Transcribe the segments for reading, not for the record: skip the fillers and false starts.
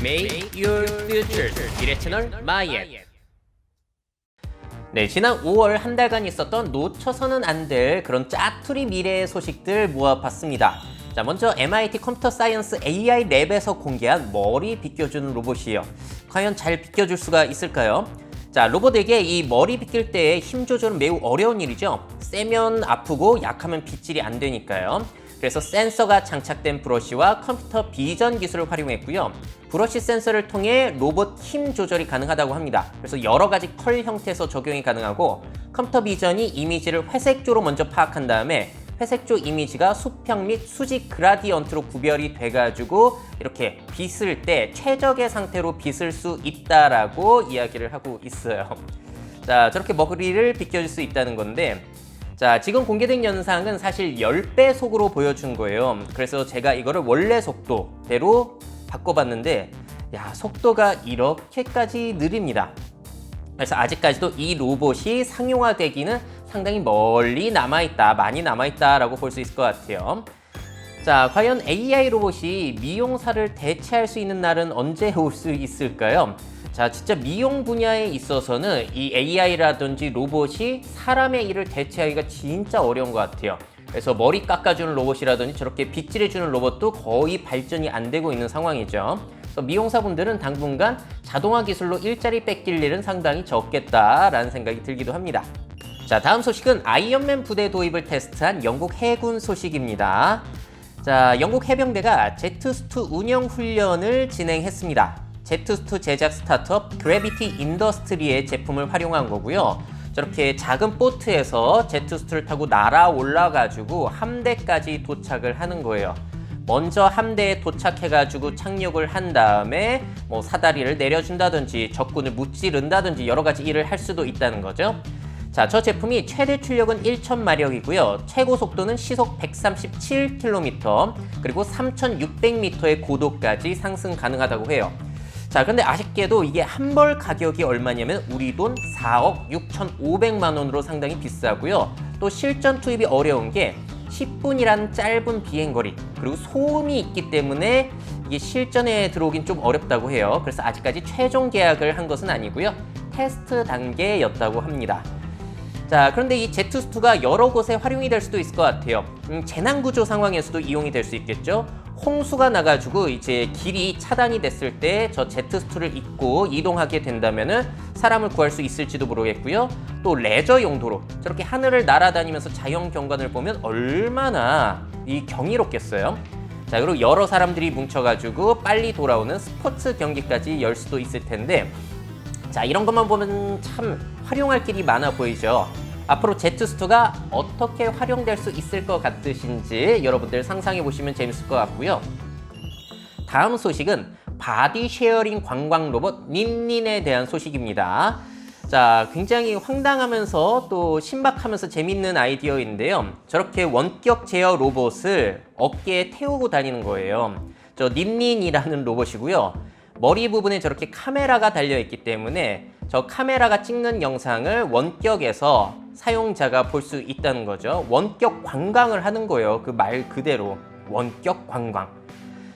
Make your future 미래 채널 마이앤. 네, 지난 5월 한 달간 있었던 놓쳐서는 안 될 그런 짜투리 미래의 소식들 모아봤습니다. 자, 먼저 MIT 컴퓨터 사이언스 AI 랩에서 공개한 머리 빗겨주는 로봇이에요. 과연 잘 빗겨줄 수가 있을까요? 자, 로봇에게 이 머리 빗길 때의 힘 조절은 매우 어려운 일이죠. 세면 아프고 약하면 빗질이 안 되니까요. 그래서 센서가 장착된 브러쉬와 컴퓨터 비전 기술을 활용했고요. 브러쉬 센서를 통해 로봇 힘 조절이 가능하다고 합니다. 그래서 여러 가지 컬 형태에서 적용이 가능하고, 컴퓨터 비전이 이미지를 회색조로 먼저 파악한 다음에 회색조 이미지가 수평 및 수직 그라디언트로 구별이 돼가지고 이렇게 빗을 때 최적의 상태로 빗을 수 있다라고 이야기를 하고 있어요. 자, 저렇게 머리를 빗겨줄 수 있다는 건데, 자, 지금 공개된 영상은 사실 10배 속으로 보여준 거예요. 그래서 제가 이거를 원래 속도대로 바꿔봤는데, 야, 속도가 이렇게까지 느립니다. 그래서 아직까지도 이 로봇이 상용화되기는 상당히 멀리 남아있다, 많이 남아있다라고 볼 수 있을 것 같아요. 자, 과연 AI 로봇이 미용사를 대체할 수 있는 날은 언제 올 수 있을까요? 자, 진짜 미용 분야에 있어서는 이 AI라든지 로봇이 사람의 일을 대체하기가 진짜 어려운 것 같아요. 그래서 머리 깎아주는 로봇이라든지 저렇게 빗질해주는 로봇도 거의 발전이 안 되고 있는 상황이죠. 그래서 미용사분들은 당분간 자동화 기술로 일자리 뺏길 일은 상당히 적겠다라는 생각이 들기도 합니다. 자, 다음 소식은 아이언맨 부대 도입을 테스트한 영국 해군 소식입니다. 자, 영국 해병대가 제트스투 운영 훈련을 진행했습니다. 제트스투 제작 스타트업 그래비티 인더스트리의 제품을 활용한 거고요. 저렇게 작은 보트에서 제트스투를 타고 날아 올라가지고 함대까지 도착을 하는 거예요. 먼저 함대에 도착해가지고 착륙을 한 다음에 뭐 사다리를 내려준다든지 적군을 무찌른다든지 여러 가지 일을 할 수도 있다는 거죠. 자, 저 제품이 최대 출력은 1000마력이고요. 최고 속도는 시속 137km, 그리고 3600m의 고도까지 상승 가능하다고 해요. 자, 근데 아쉽게도 이게 한 벌 가격이 얼마냐면 우리 돈 4억 6,500만 원으로 상당히 비싸고요. 또 실전 투입이 어려운 게 10분이라는 짧은 비행거리, 그리고 소음이 있기 때문에 이게 실전에 들어오긴 좀 어렵다고 해요. 그래서 아직까지 최종 계약을 한 것은 아니고요. 테스트 단계였다고 합니다. 자, 그런데 이 제트스투가 여러 곳에 활용이 될 수도 있을 것 같아요. 재난구조 상황에서도 이용이 될 수 있겠죠. 홍수가 나가지고 이제 길이 차단이 됐을 때 저 제트스투를 입고 이동하게 된다면은 사람을 구할 수 있을지도 모르겠고요. 또 레저 용도로 저렇게 하늘을 날아다니면서 자연 경관을 보면 얼마나 이 경이롭겠어요. 자, 그리고 여러 사람들이 뭉쳐가지고 빨리 돌아오는 스포츠 경기까지 열 수도 있을 텐데, 자, 이런 것만 보면 참 활용할 길이 많아 보이죠. 앞으로 제트스투가 어떻게 활용될 수 있을 것 같으신지 여러분들 상상해 보시면 재밌을 것 같고요. 다음 소식은 바디 쉐어링 관광 로봇 닌닌에 대한 소식입니다. 자, 굉장히 황당하면서 또 신박하면서 재밌는 아이디어인데요. 저렇게 원격 제어 로봇을 어깨에 태우고 다니는 거예요. 저 닌닌이라는 로봇이고요. 머리 부분에 저렇게 카메라가 달려있기 때문에 저 카메라가 찍는 영상을 원격에서 사용자가 볼 수 있다는 거죠. 원격 관광을 하는 거예요. 그 말 그대로 원격 관광.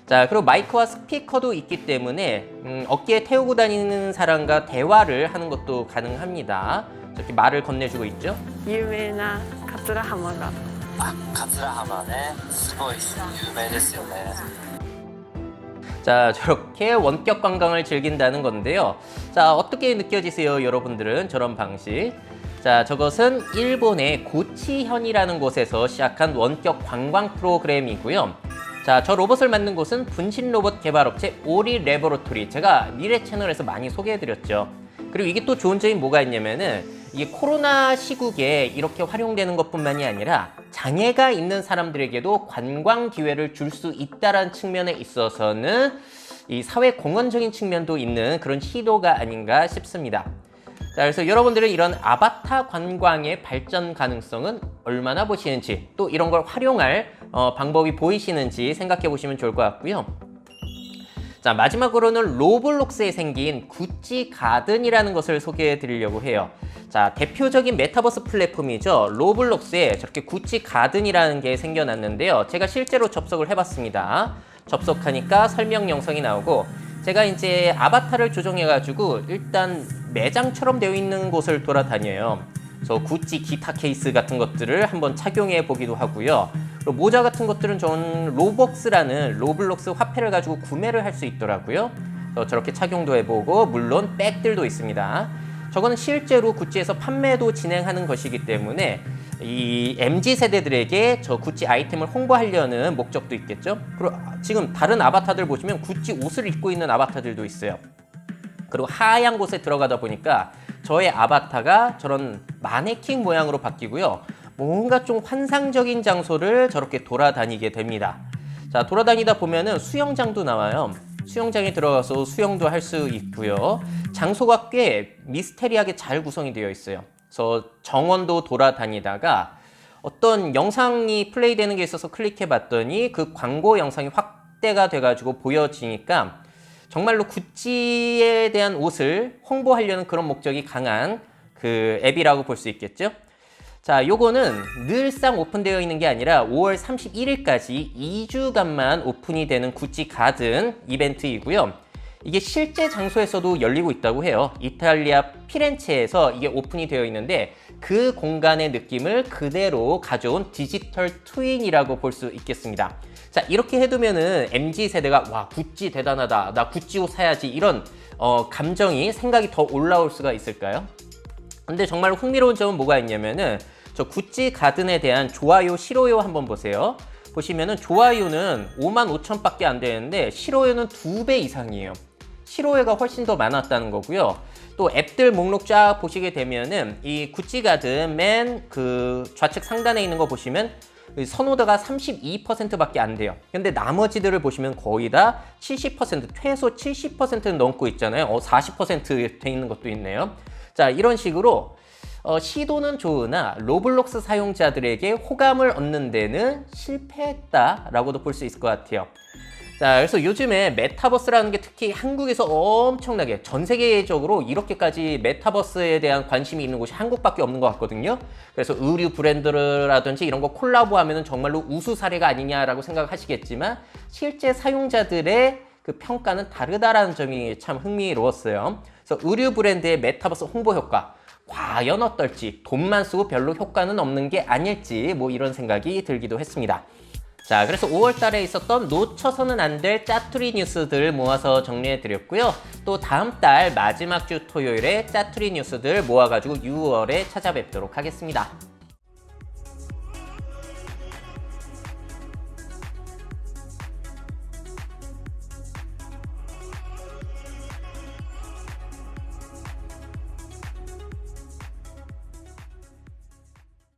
자, 그리고 마이크와 스피커도 있기 때문에 어깨에 태우고 다니는 사람과 대화를 하는 것도 가능합니다. 저렇게 말을 건네주고 있죠. 有名な桂浜が桂浜ね、すごい有名ですよね。 자, 저렇게 원격 관광을 즐긴다는 건데요. 자, 어떻게 느껴지세요, 여러분들은? 저런 방식. 자, 저것은 일본의 고치현이라는 곳에서 시작한 원격 관광 프로그램이고요. 자, 저 로봇을 만든 곳은 분신 로봇 개발업체 오리 레보러토리. 제가 미래 채널에서 많이 소개해드렸죠. 그리고 이게 또 좋은 점이 뭐가 있냐면은 이게 코로나 시국에 이렇게 활용되는 것뿐만이 아니라 장애가 있는 사람들에게도 관광 기회를 줄 수 있다는 측면에 있어서는 이 사회 공헌적인 측면도 있는 그런 시도가 아닌가 싶습니다. 자, 그래서 여러분들은 이런 아바타 관광의 발전 가능성은 얼마나 보시는지, 또 이런 걸 활용할 방법이 보이시는지 생각해 보시면 좋을 것 같고요. 자, 마지막으로는 로블록스에 생긴 구찌 가든이라는 것을 소개해 드리려고 해요. 자, 대표적인 메타버스 플랫폼이죠. 로블록스에 저렇게 구찌 가든이라는 게 생겨났는데요. 제가 실제로 접속을 해봤습니다. 접속하니까 설명 영상이 나오고 제가 이제 아바타를 조정해가지고 일단 매장처럼 되어 있는 곳을 돌아다녀요. 저 구찌 기타 케이스 같은 것들을 한번 착용해 보기도 하고요. 그리고 모자 같은 것들은 전 로벅스라는 로블록스 화폐를 가지고 구매를 할 수 있더라고요. 저렇게 착용도 해보고, 물론 백들도 있습니다. 저거는 실제로 구찌에서 판매도 진행하는 것이기 때문에 이 MZ 세대들에게 저 구찌 아이템을 홍보하려는 목적도 있겠죠. 그리고 지금 다른 아바타들 보시면 구찌 옷을 입고 있는 아바타들도 있어요. 그리고 하얀 곳에 들어가다 보니까 저의 아바타가 저런 마네킹 모양으로 바뀌고요. 뭔가 좀 환상적인 장소를 저렇게 돌아다니게 됩니다. 자, 돌아다니다 보면은 수영장도 나와요. 수영장에 들어가서 수영도 할 수 있고요. 장소가 꽤 미스테리하게 잘 구성이 되어 있어요. 그래서 정원도 돌아다니다가 어떤 영상이 플레이되는 게 있어서 클릭해 봤더니 그 광고 영상이 확대가 돼가지고 보여지니까 정말로 구찌에 대한 옷을 홍보하려는 그런 목적이 강한 그 앱이라고 볼 수 있겠죠. 자, 요거는 늘상 오픈되어 있는 게 아니라 5월 31일까지 2주간만 오픈이 되는 구찌 가든 이벤트이고요. 이게 실제 장소에서도 열리고 있다고 해요. 이탈리아 피렌체에서 이게 오픈이 되어 있는데 그 공간의 느낌을 그대로 가져온 디지털 트윈이라고 볼 수 있겠습니다. 자, 이렇게 해두면은 MZ 세대가 와, 구찌 대단하다, 나 구찌 옷 사야지, 이런 감정이, 생각이 더 올라올 수가 있을까요? 근데 정말 흥미로운 점은 뭐가 있냐면은 저 구찌 가든에 대한 좋아요, 싫어요 한번 보세요. 보시면은 좋아요는 55,000밖에 안 되는데 싫어요는 2배 이상이에요. 싫어요가 훨씬 더 많았다는 거고요. 또 앱들 목록 쫙 보시게 되면은 이 구찌 가든 맨 그 좌측 상단에 있는 거 보시면 선호도가 32%밖에 안 돼요. 근데 나머지들을 보시면 거의 다 70%, 최소 70%는 넘고 있잖아요. 40% 돼 있는 것도 있네요. 자, 이런 식으로 시도는 좋으나 로블록스 사용자들에게 호감을 얻는 데는 실패했다라고도 볼 수 있을 것 같아요. 자, 그래서 요즘에 메타버스라는 게 특히 한국에서 엄청나게 전 세계적으로 이렇게까지 메타버스에 대한 관심이 있는 곳이 한국밖에 없는 것 같거든요. 그래서 의류 브랜드라든지 이런 거 콜라보하면 정말로 우수 사례가 아니냐라고 생각하시겠지만 실제 사용자들의 그 평가는 다르다라는 점이 참 흥미로웠어요. 그래서 의류 브랜드의 메타버스 홍보 효과 과연 어떨지, 돈만 쓰고 별로 효과는 없는 게 아닐지 뭐 이런 생각이 들기도 했습니다. 자, 그래서 5월 달에 있었던 놓쳐서는 안 될 짜투리 뉴스들 모아서 정리해 드렸고요. 또 다음 달 마지막 주 토요일에 짜투리 뉴스들 모아가지고 6월에 찾아뵙도록 하겠습니다.